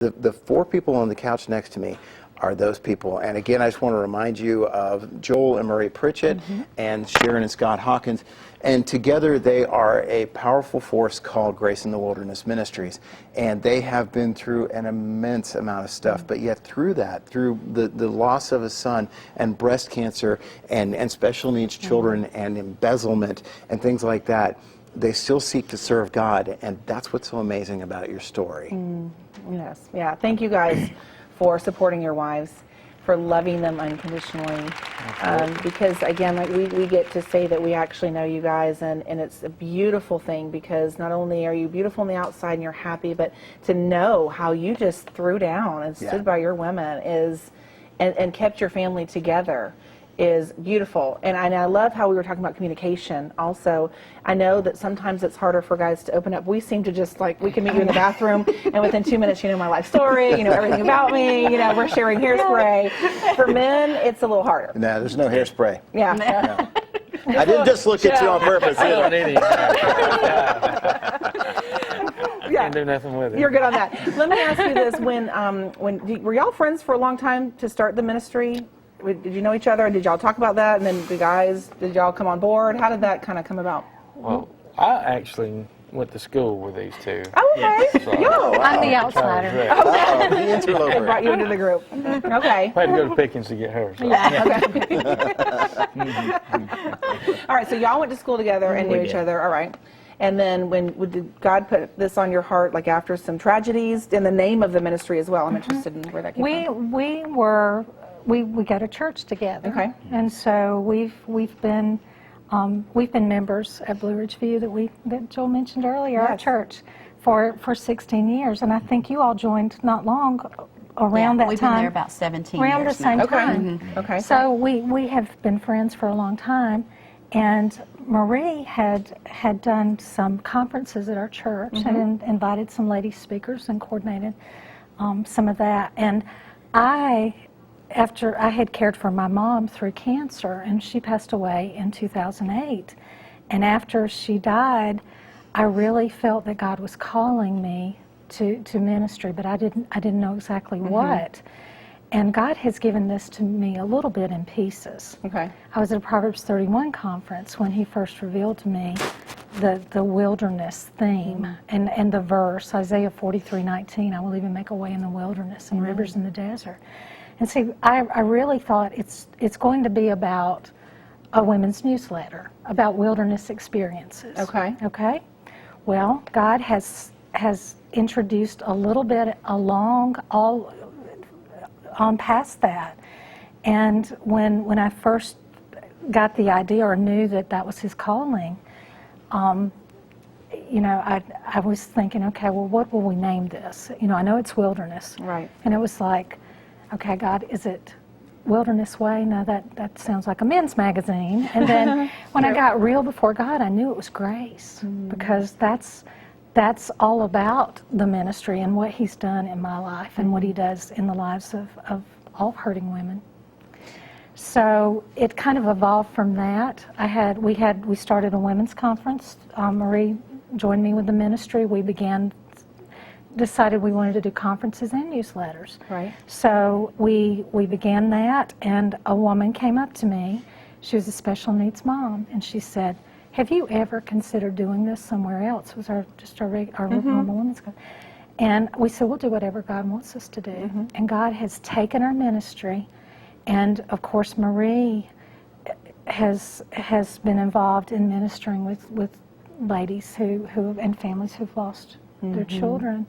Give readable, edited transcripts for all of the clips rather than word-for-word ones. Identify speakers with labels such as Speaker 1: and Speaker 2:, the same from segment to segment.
Speaker 1: The four people on the couch next to me are those people. And again, I just want to remind you of Joel and Marie Pritchett and Sharon and Scott Hawkins. And together they are a powerful force called Grace in the Wilderness Ministries. And they have been through an immense amount of stuff. But yet through that, through the loss of a son and breast cancer and special needs children and embezzlement and things like that, they still seek to serve God. And that's what's so amazing about your story.
Speaker 2: Yes. Yeah. Thank you guys for supporting your wives, for loving them unconditionally. Because again, like we get to say that we actually know you guys, and it's a beautiful thing, because not only are you beautiful on the outside and you're happy, but to know how you just threw down and stood by your women and kept your family together is beautiful. And I love how we were talking about communication also. I know that sometimes it's harder for guys to open up. We seem to just, like, we can meet you in the bathroom and within 2 minutes you know my life story, you know everything about me, you know, we're sharing hairspray. For men, it's a little harder.
Speaker 1: No, there's no hairspray.
Speaker 2: Yeah.
Speaker 1: No. I didn't just look at you on purpose.
Speaker 3: I don't need it.
Speaker 2: Yeah.
Speaker 3: Can't do nothing with it.
Speaker 2: You're good on that. Let me ask you this: when were y'all friends for a long time to start the ministry? Did you know each other? Did y'all talk about that? And then the guys, did y'all come on board? How did that kind of come about?
Speaker 3: Well, I actually went to school with these two.
Speaker 2: Oh, okay.
Speaker 3: So
Speaker 4: I'm the outsider.
Speaker 1: The
Speaker 2: I
Speaker 1: interloper.
Speaker 2: brought you into the group. Okay.
Speaker 3: I had to go to Pickens to get her. So.
Speaker 2: All right, so y'all went to school together and knew each other. All right. And then did God put this on your heart, like after some tragedies, in the name of the ministry as well? I'm interested in where that came from.
Speaker 4: We go to church together.
Speaker 2: Okay.
Speaker 4: And so we've been members at Blue Ridge View that Joel mentioned earlier, our church, for 16 years. And I think you all joined not long around that time.
Speaker 5: We've been there about 17 years
Speaker 4: around the same
Speaker 5: now.
Speaker 4: time.
Speaker 2: Okay.
Speaker 4: So we have been friends for a long time. And Marie had done some conferences at our church and invited some lady speakers and coordinated some of that. And after I had cared for my mom through cancer, and she passed away in 2008, and after she died, I really felt that God was calling me to ministry, but I didn't know exactly what. And God has given this to me a little bit in pieces.
Speaker 2: Okay.
Speaker 4: I was at a Proverbs 31 conference when he first revealed to me the wilderness theme and the verse, Isaiah 43:19, I will even make a way in the wilderness and rivers in the desert. And see, I really thought it's going to be about a women's newsletter, about wilderness experiences.
Speaker 2: Okay.
Speaker 4: Okay? Well, God has introduced a little bit on past that. And when I first got the idea or knew that was his calling, you know, I was thinking, okay, well, what will we name this? You know, I know it's wilderness.
Speaker 2: Right.
Speaker 4: And it was like, okay, God, is it Wilderness Way? No, that sounds like a men's magazine. And then when I got real before God, I knew it was grace, because that's all about the ministry and what he's done in my life and what he does in the lives of all hurting women. So it kind of evolved from that. We started a women's conference. Marie joined me with the ministry. We decided we wanted to do conferences and newsletters.
Speaker 2: Right.
Speaker 4: So we began that, and a woman came up to me. She was a special needs mom, and she said, have you ever considered doing this somewhere else? It was our normal women's conference. And we said, we'll do whatever God wants us to do. And God has taken our ministry, and of course Marie has been involved in ministering with ladies who and families who've lost their children.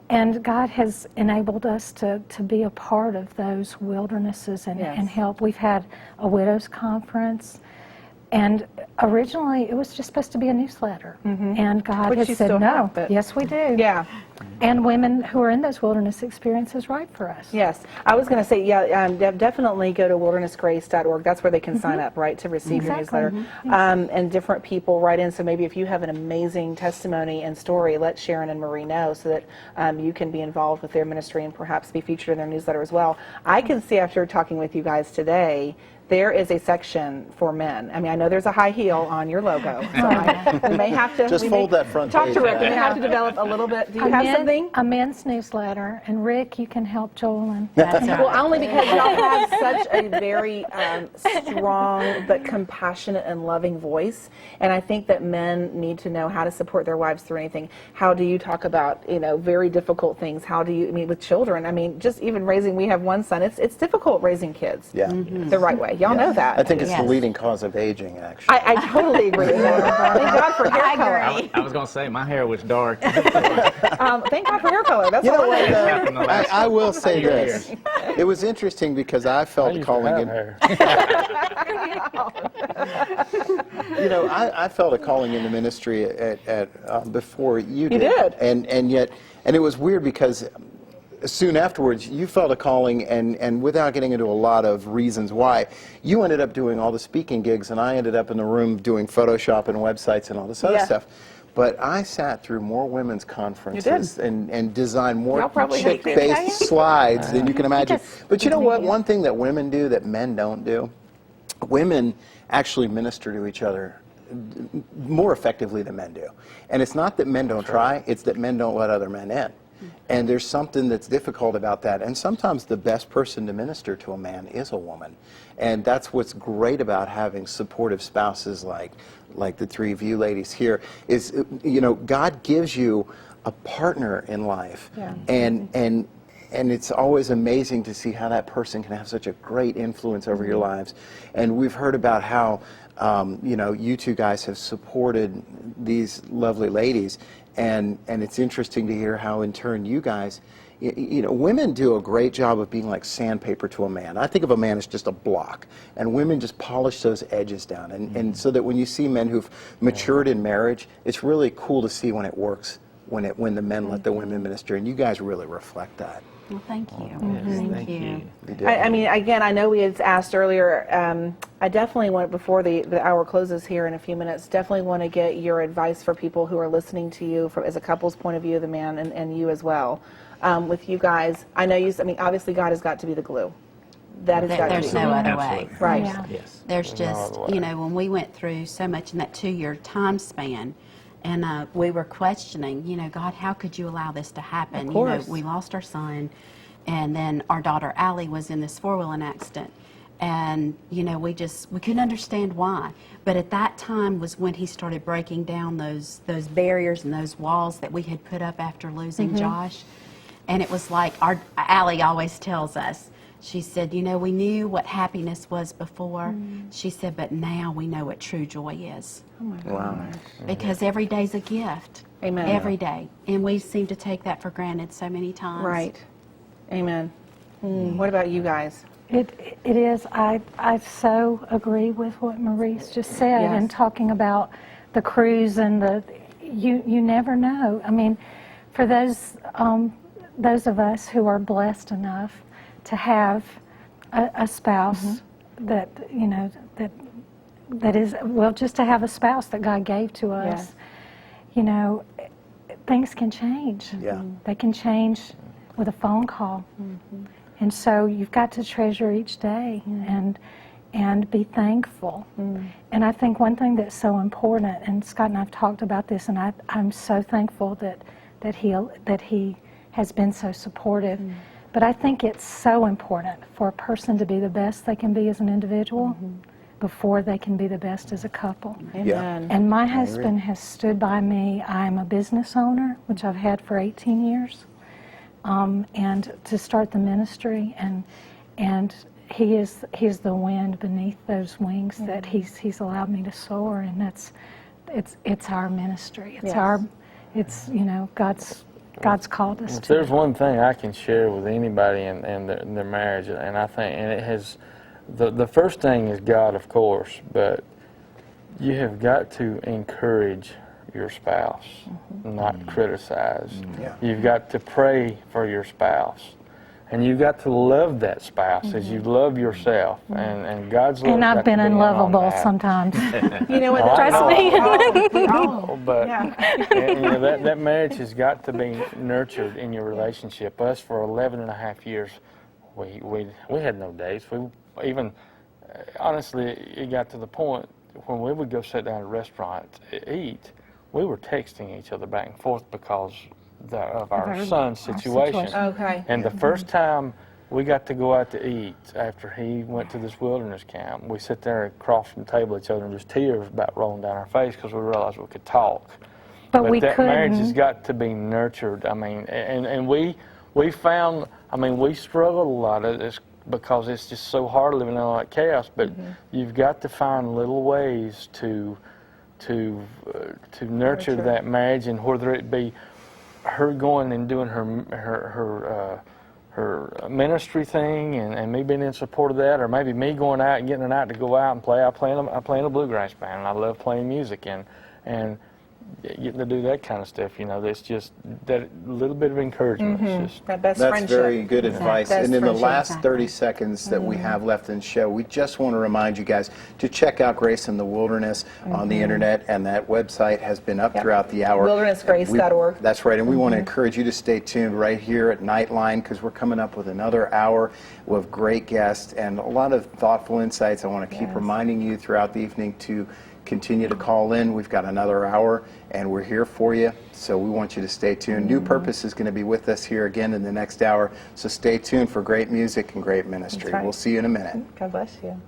Speaker 4: And God has enabled us to be a part of those wildernesses and help. We've had a widows conference, and originally it was just supposed to be a newsletter. And God has said no. Yes, we do.
Speaker 2: Yeah.
Speaker 4: And women who are in those wilderness experiences write for us.
Speaker 2: Yes. I was going to say, definitely go to wildernessgrace.org. That's where they can sign up, right, to receive your newsletter. And different people write in. So maybe if you have an amazing testimony and story, let Sharon and Marie know so that you can be involved with their ministry and perhaps be featured in their newsletter as well. I can see after talking with you guys today, there is a section for men. I mean, I know there's a high heel on your logo, so we may have to
Speaker 1: just fold that front
Speaker 2: talk
Speaker 1: page.
Speaker 2: to Rick. We may have to develop a little bit. Do you have something?
Speaker 4: a men's newsletter, and Rick, you can help Joel and
Speaker 5: That's all
Speaker 2: Well,
Speaker 5: right.
Speaker 2: only because y'all have such a very strong but compassionate and loving voice, and I think that men need to know how to support their wives through anything. How do you talk about, very difficult things? How do you, with children? I mean, just even raising. We have one son. It's difficult raising kids.
Speaker 1: Yeah.
Speaker 2: The right way. Y'all know that.
Speaker 1: I think it's
Speaker 5: Yes.
Speaker 1: the leading cause of aging, actually.
Speaker 2: I totally agree with that. Thank God for hair color.
Speaker 6: I was going to say, my hair was dark.
Speaker 2: Thank God for hair color. That's
Speaker 1: You know
Speaker 2: all
Speaker 1: what,
Speaker 2: I know.
Speaker 6: In the last
Speaker 1: I will say
Speaker 6: few
Speaker 1: this. It was interesting because I
Speaker 3: I
Speaker 1: felt
Speaker 3: used
Speaker 1: a calling
Speaker 3: to
Speaker 1: in.
Speaker 3: have hair.
Speaker 1: I felt a calling into ministry before you did.
Speaker 2: did.
Speaker 1: And yet, it was weird because soon afterwards, you felt a calling, and without getting into a lot of reasons why, you ended up doing all the speaking gigs, and I ended up in the room doing Photoshop and websites and all this other
Speaker 2: Yeah.
Speaker 1: stuff. But I sat through more women's conferences and designed more
Speaker 2: Y'all probably hate me,
Speaker 1: chick-based slides than you can imagine.
Speaker 4: Just
Speaker 1: But you know what?
Speaker 4: media.
Speaker 1: One thing that women do that men don't do, women actually minister to each other more effectively than men do. And it's not that men don't try, it's that men don't let other men in. And there's something that's difficult about that. And sometimes the best person to minister to a man is a woman. And that's what's great about having supportive spouses like the three of you ladies here is, God gives you a partner in life.
Speaker 2: Yeah.
Speaker 1: And it's always amazing to see how that person can have such a great influence over your lives. And we've heard about how, you two guys have supported these lovely ladies. And it's interesting to hear how, in turn, you guys, women do a great job of being like sandpaper to a man. I think of a man as just a block, and women just polish those edges down. And so that when you see men who've matured in marriage, it's really cool to see when it works, when the men let the women minister. And you guys really reflect that.
Speaker 5: Well, thank you.
Speaker 3: Thank you.
Speaker 1: You do.
Speaker 2: I mean, again, I know we had asked earlier. I definitely want, before the hour closes here in a few minutes, definitely want to get your advice for people who are listening to you from as a couple's point of view, the man and you as well. With you guys, I know obviously God has got to be the glue. That has got to be.
Speaker 5: There's no other way.
Speaker 6: Absolutely.
Speaker 2: Right.
Speaker 4: Yeah.
Speaker 6: Yes.
Speaker 5: There's
Speaker 3: There's no
Speaker 5: just,
Speaker 3: other way.
Speaker 5: when we went through so much in that 2-year time span, and we were questioning, God, how could you allow this to happen?
Speaker 2: Of course.
Speaker 5: We lost our son, and then our daughter Allie was in this 4-wheeling accident. And, we couldn't understand why. But at that time was when he started breaking down those barriers and those walls that we had put up after losing Josh. And it was like, Allie always tells us, she said, we knew what happiness was before. She said, but now we know what true joy is.
Speaker 1: Wow.
Speaker 5: Because every day's a gift.
Speaker 2: Amen.
Speaker 5: Every day. And we seem to take that for granted so many times.
Speaker 2: Right. Amen. What about you guys?
Speaker 4: It is. I so agree with what Maurice just said,
Speaker 2: Yes.
Speaker 4: and talking about the cruise and you never know. I mean, for those of us who are blessed enough to have a spouse that that is, well, just to have a spouse that God gave to us, things can change.
Speaker 1: Yeah.
Speaker 4: They can change with a phone call. And so you've got to treasure each day and be thankful. And I think one thing that's so important, and Scott and I have talked about this, and I'm so thankful that he has been so supportive. But I think it's so important for a person to be the best they can be as an individual before they can be the best as a couple.
Speaker 2: Amen.
Speaker 4: And my husband has stood by me. I'm a business owner, which I've had for 18 years. And to start the ministry, and he is the wind beneath those wings that he's allowed me to soar, and it's our ministry. It's
Speaker 2: Yes.
Speaker 4: God's called us
Speaker 3: If
Speaker 4: to.
Speaker 3: there's one thing I can share with anybody in their marriage, and I think, and it has, the first thing is God, of course, but you have got to encourage your spouse, not criticize.
Speaker 1: Yeah.
Speaker 3: You've got to pray for your spouse. And you've got to love that spouse as you love yourself. And God's love.
Speaker 4: And I've been unlovable sometimes.
Speaker 2: You know what?
Speaker 3: Oh, I
Speaker 2: Trust
Speaker 3: know.
Speaker 2: me. We all.
Speaker 3: But
Speaker 2: Yeah.
Speaker 3: and, that marriage has got to be nurtured in your relationship. Us, for 11 and a half years, we had no dates. We even, honestly, it got to the point when we would go sit down at a restaurant to eat, we were texting each other back and forth because our son's situation.
Speaker 2: Okay.
Speaker 3: And the first time we got to go out to eat after he went to this wilderness camp, we sit there across from the table at each other and just tears about rolling down our face because we realized we could talk.
Speaker 4: But we
Speaker 3: that marriage has
Speaker 4: couldn't.
Speaker 3: got to be nurtured. I mean, and we found, I mean, we struggled a lot because it's just so hard living in all that chaos. But you've got to find little ways to nurture that marriage, and whether it be her going and doing her ministry thing and me being in support of that, or maybe me going out and getting a night to go out and play. I play in a bluegrass band, and I love playing music, and getting to do that kind of stuff. You know, that's just that little bit of encouragement. It's just,
Speaker 2: That best
Speaker 1: That's
Speaker 2: friendship.
Speaker 1: very good advice.
Speaker 2: Best
Speaker 1: And in the
Speaker 2: friendship.
Speaker 1: last 30 seconds that we have left in the show, we just want to remind you guys to check out Grace in the Wilderness on the internet, and that website has been up throughout the hour.
Speaker 2: Wildernessgrace.org.
Speaker 1: That's right, and we want to encourage you to stay tuned right here at Nightline, because we're coming up with another hour with great guests and a lot of thoughtful insights. I want to keep reminding you throughout the evening to continue to call in. We've got another hour, and we're here for you, so we want you to stay tuned. New Purpose is going to be with us here again in the next hour, so stay tuned for great music and great ministry.
Speaker 2: That's right.
Speaker 1: We'll see you in a minute.
Speaker 2: God bless you.